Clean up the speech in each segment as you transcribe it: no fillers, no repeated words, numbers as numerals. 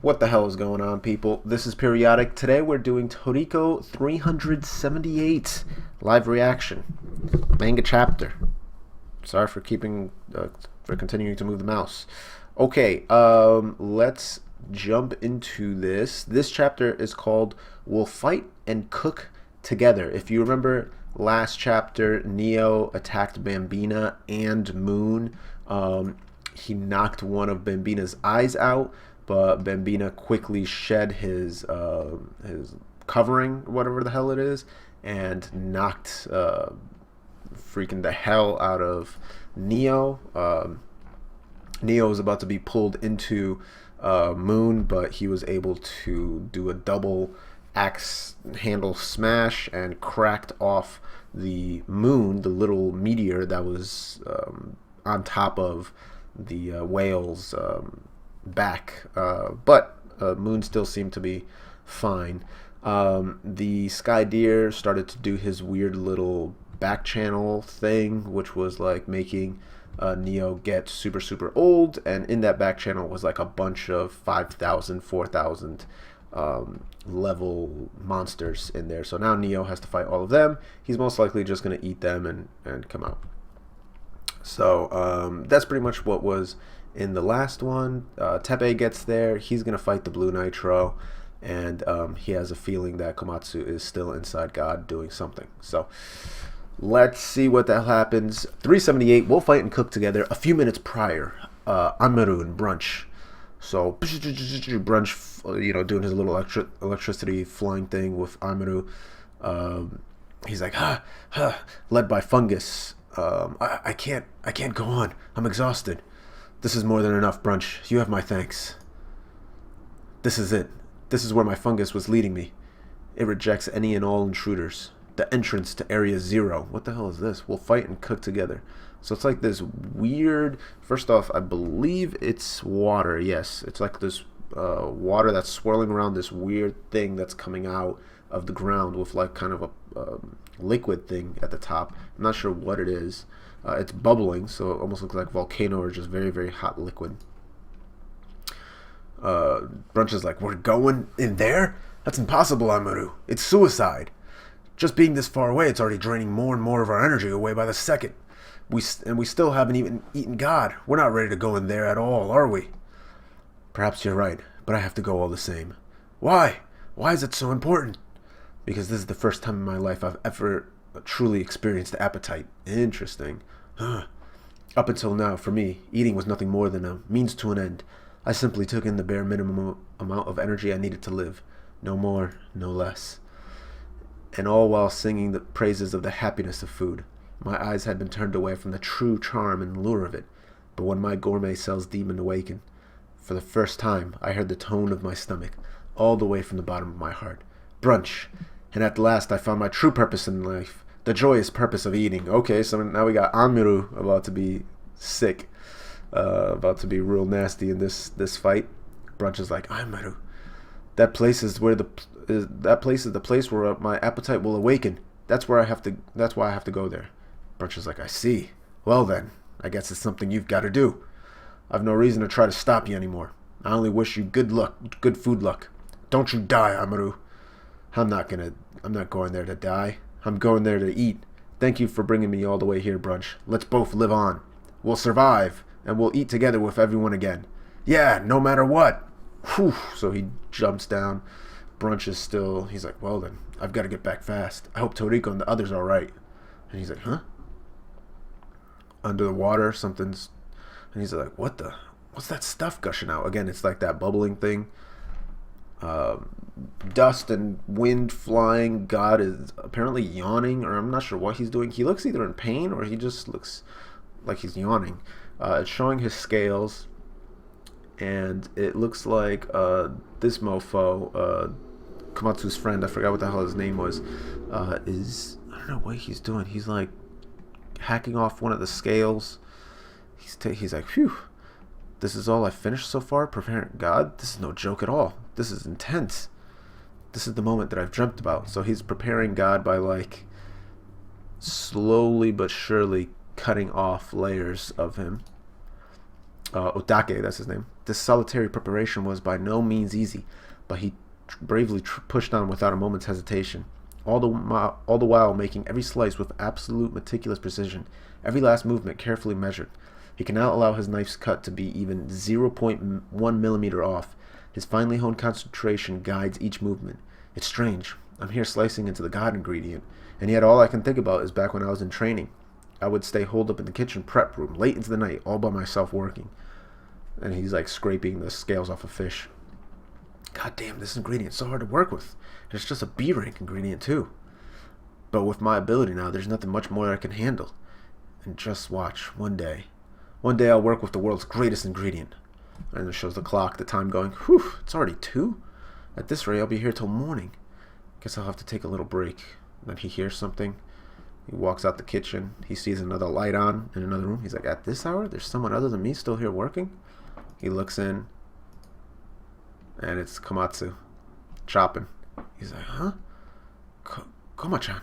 What the hell is going on, people? This is Periodic. Today we're doing TORIKO 378 live reaction manga chapter. Sorry for continuing to move the mouse. Okay, let's jump into this. This chapter is called "We'll Fight and Cook Together." If you remember last chapter, Neo attacked Bambina and Moon. He knocked one of Bambina's eyes out, but Bambina quickly shed his covering, whatever the hell it is, and knocked freaking the hell out of Neo. Neo was about to be pulled into Moon, but he was able to do a double axe handle smash and cracked off the Moon, the little meteor that was on top of the whale's back, but Moon still seemed to be fine. The Sky Deer started to do his weird little back channel thing, which was like making Neo get super old, and in that back channel was like a bunch of 5,000, 4,000 level monsters in there. So now Neo has to fight all of them. He's most likely just going to eat them and come out. So that's pretty much what was in the last one. Teppei gets there. He's going to fight the Blue Nitro, and he has a feeling that Komatsu is still inside God doing something. So let's see what that happens. 378, we'll fight and cook together. A few minutes prior, Amaru and Brunch. So Brunch, doing his little electricity flying thing with Amaru. He's like, led by Fungus. I can't go on. I'm exhausted. This is more than enough, Brunch. You have my thanks. This is it. This is where my fungus was leading me. It rejects any and all intruders. The entrance to Area 0. What the hell is this? We'll fight and cook together. So it's like this weird... First off, I believe it's water. Yes, it's like this water that's swirling around this weird thing that's coming out of the ground with like kind of a liquid thing at the top. I'm not sure what it is. It's bubbling, so it almost looks like volcano or just very hot liquid. Brunch is like, we're going in there? That's impossible, Amaru. It's suicide. Just being this far away, it's already draining more and more of our energy away by the second. We still haven't even eaten God. We're not ready to go in there at all, are we? Perhaps you're right, but I have to go all the same. Why? Why is it so important? Because this is the first time in my life I've ever truly experienced appetite. Interesting. Up until now, for me, eating was nothing more than a means to an end. I simply took in the bare minimum amount of energy I needed to live. No more, no less. And all while singing the praises of the happiness of food. My eyes had been turned away from the true charm and lure of it. But when my gourmet cells demon awakened, for the first time I heard the tone of my stomach, all the way from the bottom of my heart. Brunch. And at last I found my true purpose in life. The joyous purpose of eating. Okay, so now we got Amaru about to be sick. About to be real nasty in this fight. Brunch is like, Amaru, that place is the place where my appetite will awaken. That's why I have to go there. Brunch is like, I see. Well then, I guess it's something you've got to do. I've no reason to try to stop you anymore. I only wish you good luck, good food luck. Don't you die, Amaru. I'm not going there to die. I'm going there to eat. Thank you for bringing me all the way here, Brunch. Let's both live on. We'll survive, and we'll eat together with everyone again. Yeah, no matter what. Whew. So he jumps down. Brunch is still... He's like, well then, I've got to get back fast. I hope Toriko and the others are alright. And he's like, huh? Under the water, something's... And he's like, what's that stuff gushing out? Again, it's like that bubbling thing. Dust and wind flying. God is apparently yawning, or I'm not sure what he's doing. He looks either in pain or he just looks like he's yawning. It's showing his scales, and it looks like this mofo, Komatsu's friend, I forgot what the hell his name was, is, I don't know what he's doing. He's like hacking off one of the scales. He's like, phew, this is all I finished so far? Preparing God? This is no joke at all. This is intense. This is the moment that I've dreamt about. So he's preparing God by like slowly but surely cutting off layers of him. Otake, that's his name. This solitary preparation was by no means easy, but he bravely pushed on without a moment's hesitation, all the while making every slice with absolute meticulous precision, every last movement carefully measured. He cannot allow his knife's cut to be even 0.1 millimeter off. His finely honed concentration guides each movement. It's strange. I'm here slicing into the god ingredient, and yet all I can think about is back when I was in training. I would stay holed up in the kitchen prep room late into the night, all by myself working. And he's like scraping the scales off a fish. God damn, this ingredient's so hard to work with. And it's just a B rank ingredient too. But with my ability now, there's nothing much more I can handle. And just watch, one day I'll work with the world's greatest ingredient. And it shows the clock, the time going, whew, it's already 2? At this rate, I'll be here till morning. Guess I'll have to take a little break. Then he hears something. He walks out the kitchen. He sees another light on in another room. He's like, at this hour? There's someone other than me still here working? He looks in, and it's Komatsu, chopping. He's like, huh? Koma-chan,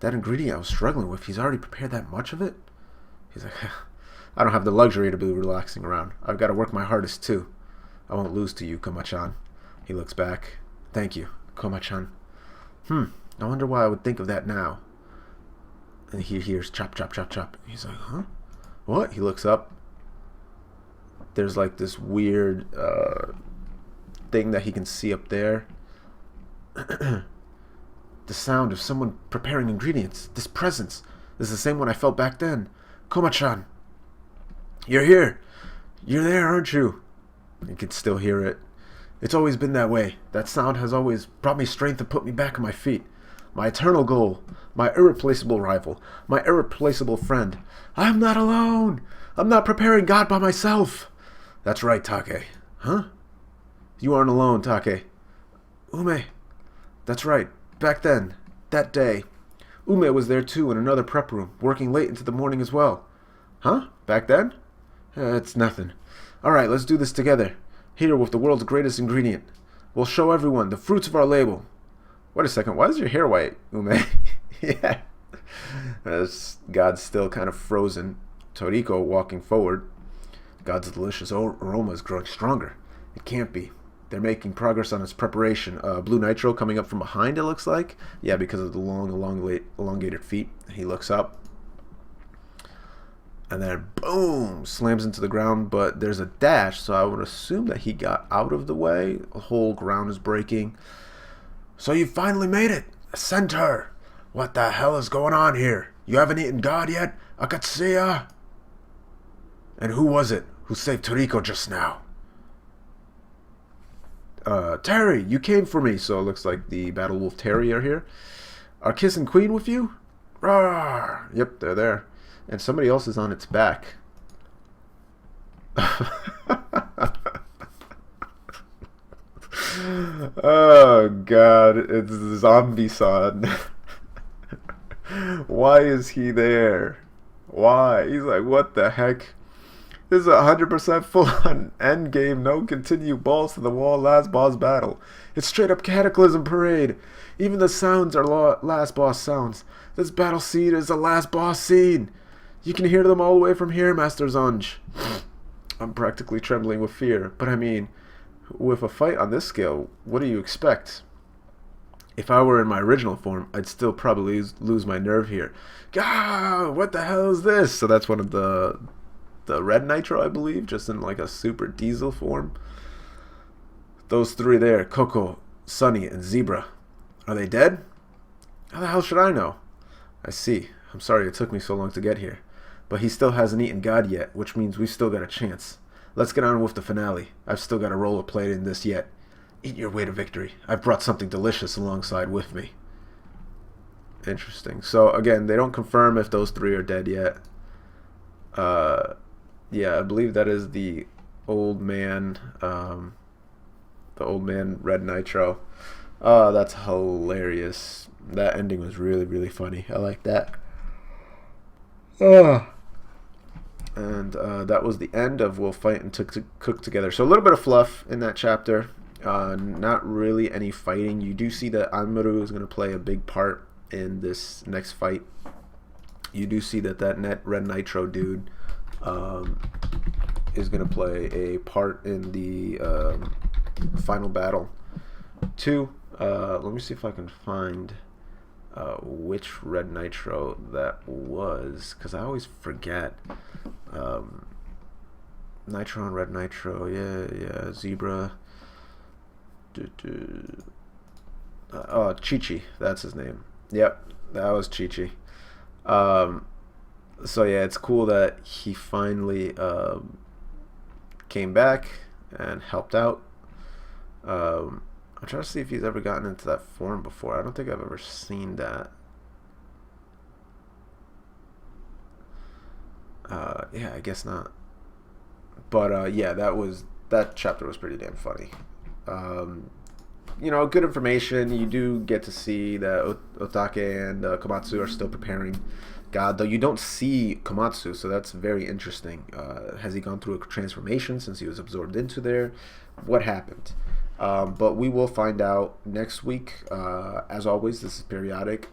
that ingredient I was struggling with, he's already prepared that much of it? He's like, I don't have the luxury to be relaxing around. I've got to work my hardest, too. I won't lose to you, Koma-chan. He looks back. Thank you, Koma-chan. I wonder why I would think of that now. And he hears chop, chop, chop, chop. He's like, huh? What? He looks up. There's like this weird thing that he can see up there. The sound of someone preparing ingredients. This presence. This is the same one I felt back then. Koma-chan. You're here. You're there, aren't you? You can still hear it. It's always been that way. That sound has always brought me strength and put me back on my feet. My eternal goal. My irreplaceable rival. My irreplaceable friend. I'm not alone. I'm not preparing God by myself. That's right, Take. Huh? You aren't alone, Take. Ume. That's right. Back then. That day. Ume was there too in another prep room, working late into the morning as well. Huh? Back then? It's nothing. Alright, let's do this together. Here with the world's greatest ingredient. We'll show everyone the fruits of our label. Wait a second, why is your hair white, Ume? Yeah. God's still kind of frozen. Toriko walking forward. God's delicious aroma is growing stronger. It can't be. They're making progress on its preparation. Blue nitro coming up from behind, it looks like. Yeah, because of the long, elongated feet. He looks up. And then, boom, slams into the ground. But there's a dash, so I would assume that he got out of the way. The whole ground is breaking. So you finally made it. Centaur. What the hell is going on here? You haven't eaten God yet? Akatsuya? And who was it who saved Toriko just now? Terry, you came for me. So it looks like the Battle Wolf Terry are here. Are Kiss and Queen with you? Rawr. Yep, they're there. And somebody else is on its back. Oh god, it's Zombie-san. Why is he there? Why? He's like, what the heck? This is 100% full on endgame, no continue balls to the wall last boss battle. It's straight up Cataclysm Parade. Even the sounds are last boss sounds. This battle scene is the last boss scene. You can hear them all the way from here, Master Zunj. I'm practically trembling with fear, but I mean, with a fight on this scale, what do you expect? If I were in my original form, I'd still probably lose my nerve here. Gah! What the hell is this? So that's one of the red nitro, I believe, just in like a super diesel form. Those three there, Coco, Sunny, and Zebra. Are they dead? How the hell should I know? I see. I'm sorry it took me so long to get here. But he still hasn't eaten God yet, which means we've still got a chance. Let's get on with the finale. I've still got a roller plate in this yet. Eat your way to victory. I've brought something delicious alongside with me. Interesting. So, again, they don't confirm if those three are dead yet. Yeah, I believe that is the old man, Red Nitro. Oh, that's hilarious. That ending was really, really funny. I like that. And that was the end of We'll Fight and Cook Together. So a little bit of fluff in that chapter. Not really any fighting. You do see that Amuro is going to play a big part in this next fight. You do see that Red Nitro dude is going to play a part in the final battle. 2, let me see if I can find which Red Nitro that was, because I always forget. Nitro and Red Nitro, yeah, Zebra. Chi-Chi, that's his name. Yep, that was Chi-Chi. So yeah, it's cool that he finally came back and helped out. I'm trying to see if he's ever gotten into that form before. I don't think I've ever seen that. Yeah, I guess not. But yeah, that chapter was pretty damn funny. Good information. You do get to see that Otake and Komatsu are still preparing God, though you don't see Komatsu, so that's very interesting. Has he gone through a transformation since he was absorbed into there? What happened? But we will find out next week. As always, this is Periodic.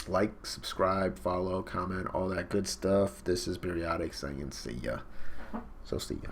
Like, subscribe, follow, comment, all that good stuff. This is Periodic saying see ya. So see ya.